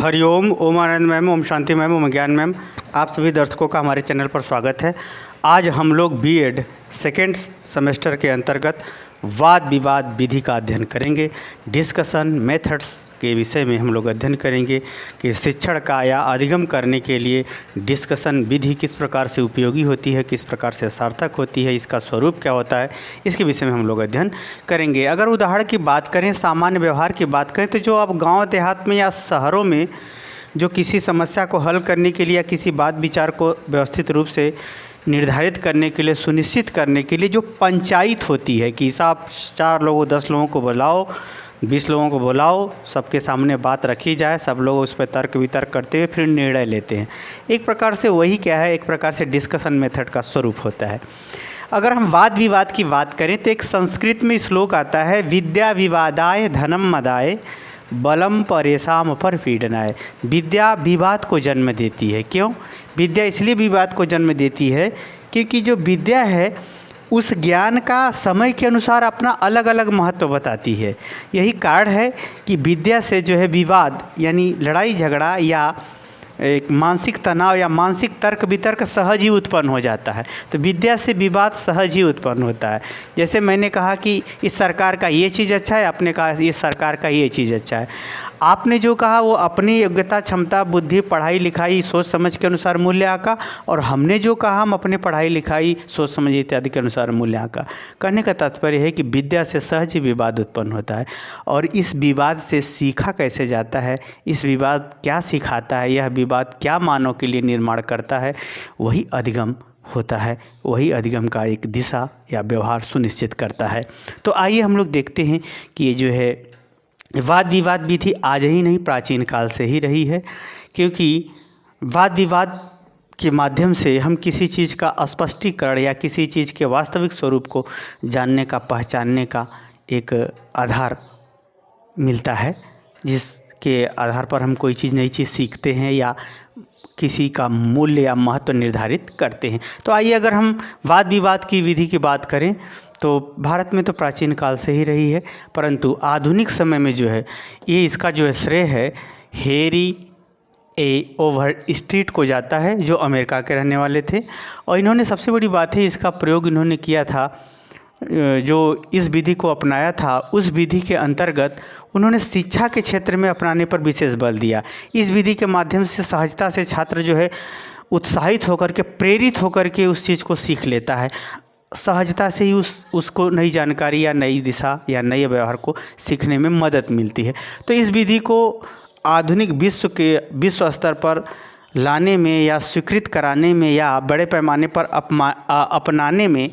हरिओम, ओम आनंद ma'am, Om Shanti ma'am, ओम ज्ञान ma'am, आप सभी दर्शकों का हमारे चैनल पर स्वागत है। आज हम लोग बीएड सेकेंड सेमेस्टर के अंतर्गत वाद विवाद विधि का अध्ययन करेंगे। डिस्कशन मेथड्स के विषय में हम लोग अध्ययन करेंगे कि शिक्षण का या अधिगम करने के लिए डिस्कशन विधि किस प्रकार से उपयोगी होती है, किस प्रकार से सार्थक होती है, इसका स्वरूप क्या होता है, इसके विषय में हम लोग अध्ययन करेंगे। अगर उदाहरण की बात करें, सामान्य व्यवहार की बात करें, तो जो अब गाँव देहात में या शहरों में जो किसी समस्या को हल करने के लिए या किसी बात विचार को व्यवस्थित रूप से निर्धारित करने के लिए, सुनिश्चित करने के लिए जो पंचायत होती है कि साहब 4 लोगों 10 लोगों को बुलाओ, 20 लोगों को बुलाओ, सबके सामने बात रखी जाए, सब लोग उस पर तर्क वितर्क करते हुए फिर निर्णय लेते हैं। एक प्रकार से वही क्या है, एक प्रकार से डिस्कशन मेथड का स्वरूप होता है। अगर हम वाद विवाद की बात करें तो एक संस्कृत में श्लोक आता है, विद्या विवादाय धनम मदाय बलम परेशान पर पीड़नाय। विद्या विवाद को जन्म देती है। क्यों? विद्या इसलिए विवाद को जन्म देती है क्योंकि जो विद्या है उस ज्ञान का समय के अनुसार अपना अलग अलग महत्व बताती है। यही कारण है कि विद्या से जो है विवाद यानी लड़ाई झगड़ा या एक मानसिक तनाव या मानसिक तर्क वितर्क सहज ही उत्पन्न हो जाता है। तो विद्या से विवाद सहज ही उत्पन्न होता है। जैसे मैंने कहा कि इस सरकार का ये चीज़ अच्छा है, आपने कहा इस सरकार का ये चीज़ अच्छा है। आपने जो कहा वो अपनी योग्यता, क्षमता, बुद्धि, पढ़ाई लिखाई, सोच समझ के अनुसार मूल्य आका, और हमने जो कहा हम अपने पढ़ाई लिखाई, सोच समझ इत्यादि के अनुसार मूल्य आका। कहने का तात्पर्य है कि विद्या से सहज ही विवाद उत्पन्न होता है। और इस विवाद से सीखा कैसे जाता है, इस विवाद क्या सिखाता है, यह विवाद क्या मानव के लिए निर्माण करता है, वही अधिगम होता है। वही अधिगम का एक दिशा या व्यवहार सुनिश्चित करता है। तो आइए हम लोग देखते हैं कि ये जो है वाद विवाद विधि आज ही नहीं, प्राचीन काल से ही रही है। क्योंकि वाद विवाद के माध्यम से हम किसी चीज़ का स्पष्टीकरण या किसी चीज़ के वास्तविक स्वरूप को जानने का, पहचानने का एक आधार मिलता है, जिसके आधार पर हम कोई चीज़, नई चीज़ सीखते हैं या किसी का मूल्य या महत्व निर्धारित करते हैं। तो आइए अगर हम वाद विवाद की विधि की बात करें तो भारत में तो प्राचीन काल से ही रही है, परंतु आधुनिक समय में जो है ये इसका जो है श्रेय है हेरी ओवर स्ट्रीट को जाता है, जो अमेरिका के रहने वाले थे। और इन्होंने, सबसे बड़ी बात है, इसका प्रयोग इन्होंने किया था, जो इस विधि को अपनाया था उस विधि के अंतर्गत उन्होंने शिक्षा के क्षेत्र में अपनाने पर विशेष बल दिया। इस विधि के माध्यम से सहजता से छात्र जो है उत्साहित होकर के, प्रेरित होकर के उस चीज़ को सीख लेता है। सहजता से ही उसको नई जानकारी या नई दिशा या नए व्यवहार को सीखने में मदद मिलती है। तो इस विधि को आधुनिक विश्व स्तर पर लाने में या स्वीकृत कराने में या बड़े पैमाने पर अपनाने में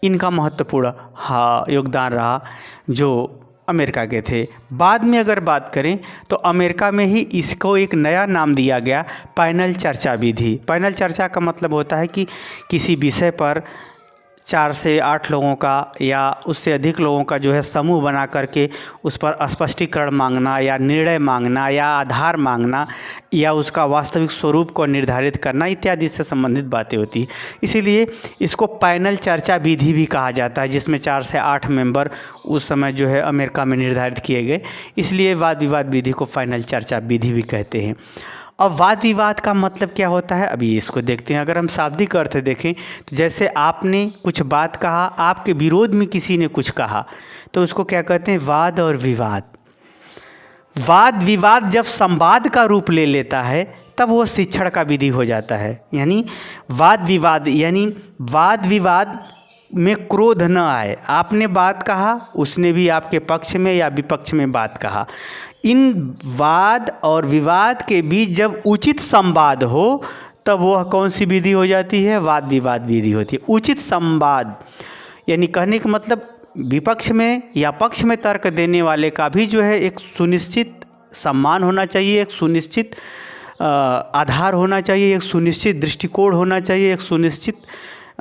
इनका महत्वपूर्ण योगदान रहा, जो अमेरिका के थे। बाद में अगर बात करें तो अमेरिका में ही इसको एक नया नाम दिया गया, पैनल चर्चा विधि। पैनल चर्चा का मतलब होता है कि किसी विषय पर 4 से 8 लोगों का या उससे अधिक लोगों का जो है समूह बना करके उस पर स्पष्टीकरण मांगना या निर्णय मांगना या आधार मांगना या उसका वास्तविक स्वरूप को निर्धारित करना इत्यादि से संबंधित बातें होती हैं। इसीलिए इसको पैनल चर्चा विधि भी कहा जाता है, जिसमें 4 से 8 मेंबर उस समय जो है अमेरिका में निर्धारित किए गए। इसलिए वाद विवाद विधि को पैनल चर्चा विधि भी कहते हैं। अब वाद विवाद का मतलब क्या होता है, अभी इसको देखते हैं। अगर हम शाब्दिक अर्थ देखें तो जैसे आपने कुछ बात कहा, आपके विरोध में किसी ने कुछ कहा, तो उसको क्या कहते हैं, वाद और विवाद। वाद विवाद जब संवाद का रूप ले लेता है तब वो शिक्षण का विधि हो जाता है। यानी वाद विवाद में क्रोध न आए। आपने बात कहा, उसने भी आपके पक्ष में या विपक्ष में बात कहा। इन वाद और विवाद के बीच जब उचित संवाद हो तब वह कौन सी विधि हो जाती है, वाद विवाद विधि होती है। उचित संवाद यानी कहने का मतलब विपक्ष में या पक्ष में तर्क देने वाले का भी जो है एक सुनिश्चित सम्मान होना चाहिए, एक सुनिश्चित आधार होना चाहिए, एक सुनिश्चित दृष्टिकोण होना चाहिए, एक सुनिश्चित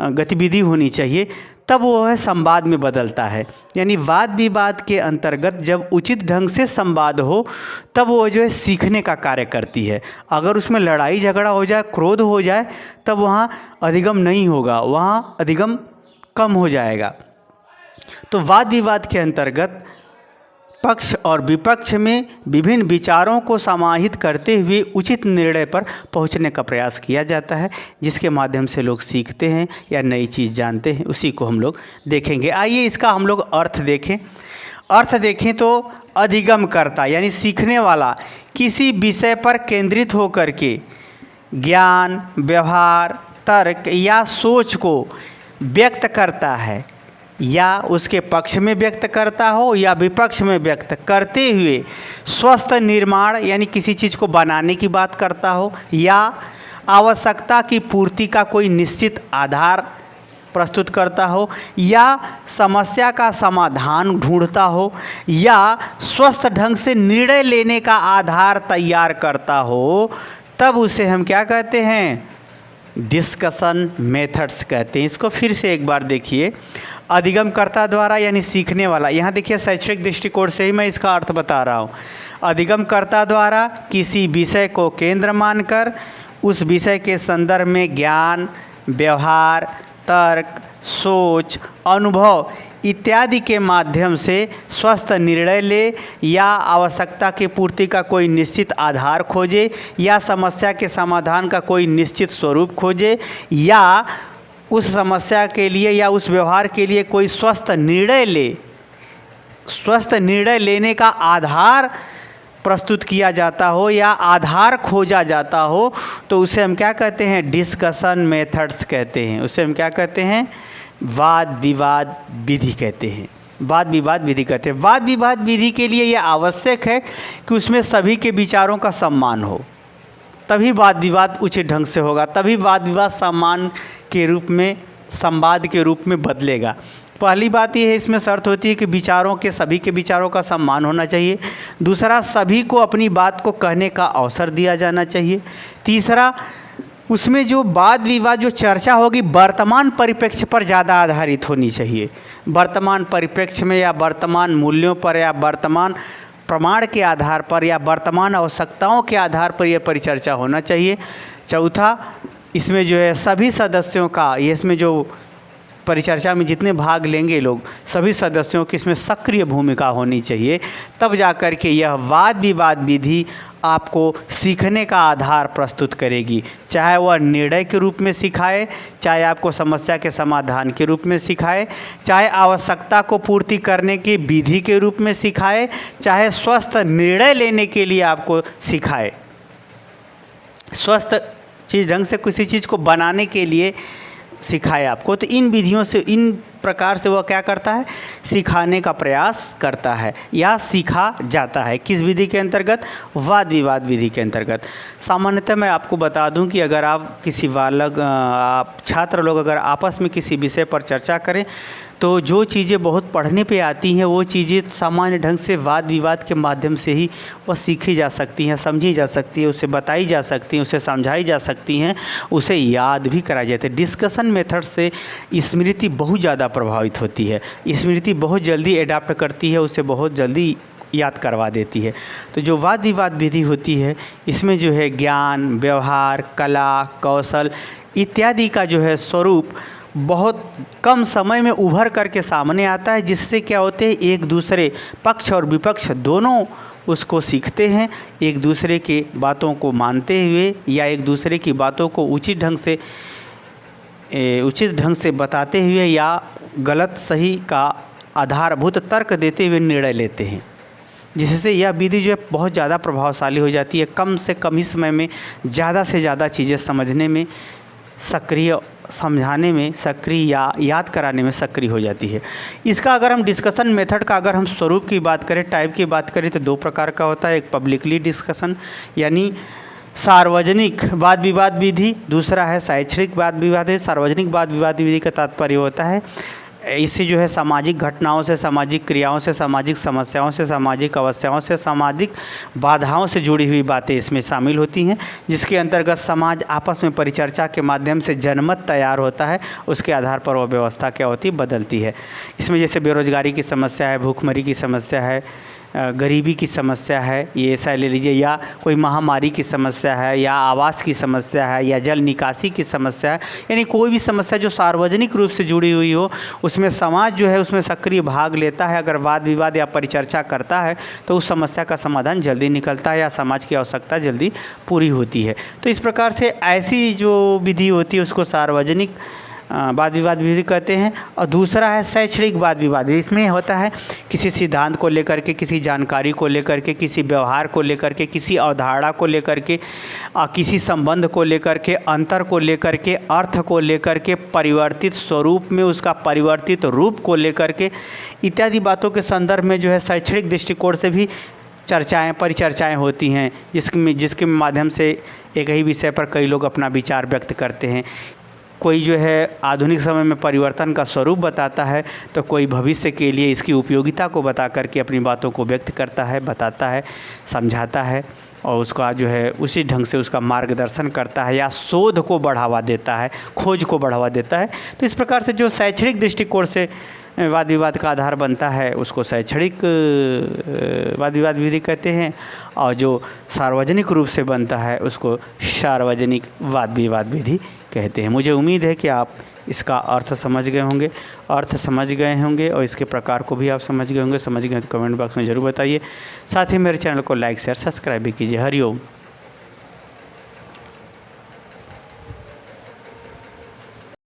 गतिविधि होनी चाहिए, तब वो है संवाद में बदलता है। यानी वाद विवाद के अंतर्गत जब उचित ढंग से संवाद हो तब वो जो है सीखने का कार्य करती है। अगर उसमें लड़ाई झगड़ा हो जाए, क्रोध हो जाए, तब वहाँ अधिगम नहीं होगा, वहाँ अधिगम कम हो जाएगा। तो वाद विवाद के अंतर्गत पक्ष और विपक्ष में विभिन्न विचारों को समाहित करते हुए उचित निर्णय पर पहुंचने का प्रयास किया जाता है, जिसके माध्यम से लोग सीखते हैं या नई चीज़ जानते हैं। उसी को हम लोग देखेंगे। आइए इसका हम लोग अर्थ देखें। अर्थ देखें तो अधिगमकर्ता यानी सीखने वाला किसी विषय पर केंद्रित होकर के ज्ञान, व्यवहार, तर्क या सोच को व्यक्त करता है, या उसके पक्ष में व्यक्त करता हो या विपक्ष में व्यक्त करते हुए स्वस्थ निर्माण यानी किसी चीज़ को बनाने की बात करता हो, या आवश्यकता की पूर्ति का कोई निश्चित आधार प्रस्तुत करता हो, या समस्या का समाधान ढूंढता हो, या स्वस्थ ढंग से निर्णय लेने का आधार तैयार करता हो, तब उसे हम क्या कहते हैं? डिस्कशन मेथड्स कहते हैं। इसको फिर से एक बार देखिए। अधिगमकर्ता द्वारा यानी सीखने वाला, यहाँ देखिए शैक्षणिक दृष्टिकोण से ही मैं इसका अर्थ बता रहा हूँ। अधिगमकर्ता द्वारा किसी विषय को केंद्र मानकर उस विषय के संदर्भ में ज्ञान, व्यवहार, तर्क, सोच, अनुभव इत्यादि के माध्यम से स्वस्थ निर्णय ले, या आवश्यकता की पूर्ति का कोई निश्चित आधार खोजे, या समस्या के समाधान का कोई निश्चित स्वरूप खोजे, या उस समस्या के लिए या उस व्यवहार के लिए कोई स्वस्थ निर्णय ले, स्वस्थ निर्णय लेने का आधार प्रस्तुत किया जाता हो या आधार खोजा जाता हो, तो उसे हम क्या कहते हैं? डिस्कशन मेथड्स कहते हैं। उसे हम क्या कहते हैं? वाद विवाद विधि कहते हैं। वाद विवाद विधि कहते हैं। वाद विवाद विधि के लिए यह आवश्यक है कि उसमें सभी के विचारों का सम्मान हो, तभी वाद विवाद उचित ढंग से होगा, तभी वाद विवाद सम्मान के रूप में, संवाद के रूप में बदलेगा। पहली बात यह है, इसमें शर्त होती है कि विचारों के, सभी के विचारों का सम्मान होना चाहिए। दूसरा, सभी को अपनी बात को कहने का अवसर दिया जाना चाहिए। तीसरा, उसमें जो वाद विवाद, जो चर्चा होगी, वर्तमान परिप्रेक्ष्य पर ज़्यादा आधारित होनी चाहिए। वर्तमान परिप्रेक्ष्य में या वर्तमान मूल्यों पर या वर्तमान प्रमाण के आधार पर या वर्तमान आवश्यकताओं के आधार पर यह परिचर्चा होना चाहिए। चौथा, इसमें जो है सभी सदस्यों का, इसमें जो परिचर्चा में जितने भाग लेंगे लोग, सभी सदस्यों की इसमें सक्रिय भूमिका होनी चाहिए। तब जाकर के यह वाद विवाद विधि आपको सीखने का आधार प्रस्तुत करेगी। चाहे वह निर्णय के रूप में सिखाए, चाहे आपको समस्या के समाधान के रूप में सिखाए, चाहे आवश्यकता को पूर्ति करने की विधि के रूप में सिखाए, चाहे स्वस्थ निर्णय लेने के लिए आपको सिखाए, स्वस्थ चीज़ ढंग से किसी चीज़ को बनाने के लिए सिखाए आपको। तो इन विधियों से, इन प्रकार से वह क्या करता है? सिखाने का प्रयास करता है या सीखा जाता है। किस विधि के अंतर्गत? वाद विवाद विधि के अंतर्गत। सामान्यतः मैं आपको बता दूं कि अगर आप किसी बालक, आप छात्र लोग अगर आपस में किसी विषय पर चर्चा करें, तो जो चीज़ें बहुत पढ़ने पे आती हैं वो चीज़ें सामान्य ढंग से वाद विवाद के माध्यम से ही वह सीखी जा सकती हैं, समझी जा सकती है, उसे बताई जा सकती हैं, उसे समझाई जा सकती हैं, उसे याद भी कराई जाती है। डिस्कशन मेथड से स्मृति बहुत ज़्यादा प्रभावित होती है। स्मृति बहुत जल्दी एडाप्ट करती है, उसे बहुत जल्दी याद करवा देती है। तो जो वाद विवाद विधि होती है, इसमें जो है ज्ञान, व्यवहार, कला, कौशल इत्यादि का जो है स्वरूप बहुत कम समय में उभर करके सामने आता है, जिससे क्या होते हैं, एक दूसरे पक्ष और विपक्ष दोनों उसको सीखते हैं, एक दूसरे की बातों को मानते हुए या एक दूसरे की बातों को उचित ढंग से बताते हुए या गलत सही का आधारभूत तर्क देते हुए निर्णय लेते हैं, जिससे यह विधि जो है बहुत ज़्यादा प्रभावशाली हो जाती है। कम से कम ही समय में ज़्यादा से ज़्यादा चीज़ें समझने में सक्रिय, समझाने में सक्रिय या याद कराने में सक्रिय हो जाती है। इसका अगर हम डिस्कशन मेथड का अगर हम स्वरूप की बात करें, टाइप की बात करें, तो दो प्रकार का होता है। एक पब्लिकली डिस्कशन यानी सार्वजनिक वाद विवाद विधि, दूसरा है शैक्षणिक वाद विवाद है। सार्वजनिक वाद विवाद विधि का तात्पर्य होता है, इससे जो है सामाजिक घटनाओं से, सामाजिक क्रियाओं से, सामाजिक समस्याओं से, सामाजिक अवस्थाओं से, सामाजिक बाधाओं से जुड़ी हुई बातें इसमें शामिल होती हैं, जिसके अंतर्गत समाज आपस में परिचर्चा के माध्यम से जनमत तैयार होता है। उसके आधार पर वह व्यवस्था क्या होती है, बदलती है। इसमें जैसे बेरोजगारी की समस्या है, भूखमरी की समस्या है, गरीबी की समस्या है, ये ऐसा ले लीजिए, या कोई महामारी की समस्या है, या आवास की समस्या है, या जल निकासी की समस्या है, यानी कोई भी समस्या जो सार्वजनिक रूप से जुड़ी हुई हो, उसमें समाज जो है उसमें सक्रिय भाग लेता है, अगर वाद विवाद या परिचर्चा करता है तो उस समस्या का समाधान जल्दी निकलता है या समाज की आवश्यकता जल्दी पूरी होती है। तो इस प्रकार से ऐसी जो विधि होती है उसको सार्वजनिक वाद विवाद विधि कहते हैं। और दूसरा है शैक्षणिक वाद विवाद। इसमें होता है किसी सिद्धांत को लेकर के, किसी जानकारी को लेकर के, किसी व्यवहार को लेकर के, किसी अवधारणा को लेकर के, किसी संबंध को लेकर के, अंतर को लेकर के, अर्थ को लेकर के, परिवर्तित स्वरूप में उसका परिवर्तित रूप को लेकर के, इत्यादि बातों के संदर्भ में जो है शैक्षणिक दृष्टिकोण से भी चर्चाएँ परिचर्चाएँ होती हैं, जिसके माध्यम से एक ही विषय पर कई लोग अपना विचार व्यक्त करते हैं। कोई जो है आधुनिक समय में परिवर्तन का स्वरूप बताता है, तो कोई भविष्य के लिए इसकी उपयोगिता को बता करके अपनी बातों को व्यक्त करता है, बताता है, समझाता है और उसका जो है उसी ढंग से उसका मार्गदर्शन करता है या शोध को बढ़ावा देता है, खोज को बढ़ावा देता है। तो इस प्रकार से जो शैक्षणिक दृष्टिकोण से वाद विवाद का आधार बनता है उसको शैक्षणिक वाद विवाद विधि कहते हैं, और जो सार्वजनिक रूप से बनता है उसको सार्वजनिक वाद विवाद विधि कहते हैं। मुझे उम्मीद है कि आप इसका अर्थ समझ गए होंगे और इसके प्रकार को भी आप समझ गए होंगे। समझ गए तो कमेंट बॉक्स में ज़रूर बताइए। साथ ही मेरे चैनल को लाइक शेयर सब्सक्राइब भी कीजिए। हरिओम।